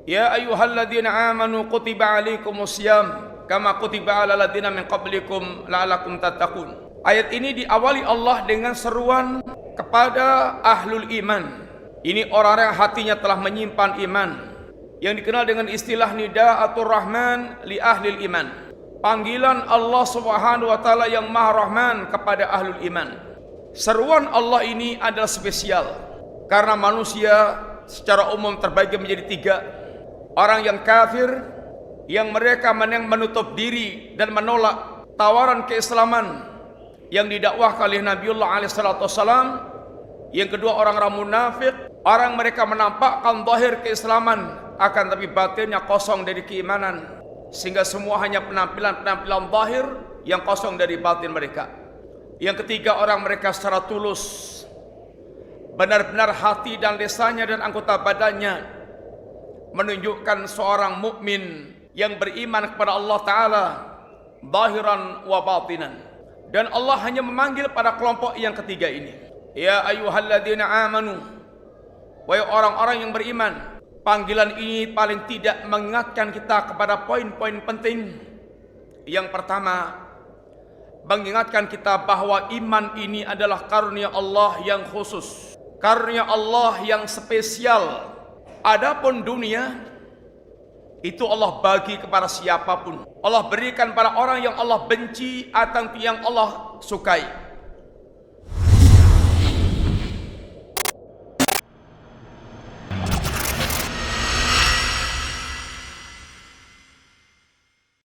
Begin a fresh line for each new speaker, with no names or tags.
Ya ayyuhalladzina amanu kutiba alaikumusiyam kama kutiba alal ladzina min qablikum la'allakum tattaqun. Ayat ini diawali Allah dengan seruan kepada ahlul iman. Ini orang-orang yang hatinya telah menyimpan iman, yang dikenal dengan istilah nidaatur rahman li ahlil iman. Panggilan Allah Subhanahu wa taala yang Maha Rahman kepada ahlul iman. Seruan Allah ini adalah spesial karena manusia secara umum terbagi menjadi tiga. Orang yang kafir, yang mereka menutup diri dan menolak tawaran keislaman yang didakwahkan oleh Nabiullah alaihissalam. Yang kedua, orang-orang munafik, orang mereka menampakkan zahir keislaman akan tapi batinnya kosong dari keimanan, sehingga semua hanya penampilan zahir yang kosong dari batin mereka. Yang ketiga, orang mereka secara tulus, benar-benar hati dan lisannya dan anggota badannya menunjukkan seorang mukmin yang beriman kepada Allah Ta'ala zahiran wa batinan. Dan Allah hanya memanggil pada kelompok yang ketiga ini. Ya ayyuhalladzina amanu, wahai orang-orang yang beriman. Panggilan ini paling tidak mengingatkan kita kepada poin-poin penting. Yang pertama, mengingatkan kita bahwa iman ini adalah karunia Allah yang khusus, karunia Allah yang spesial. Adapun dunia itu Allah bagi kepada siapapun. Allah berikan pada orang yang Allah benci atau yang Allah sukai.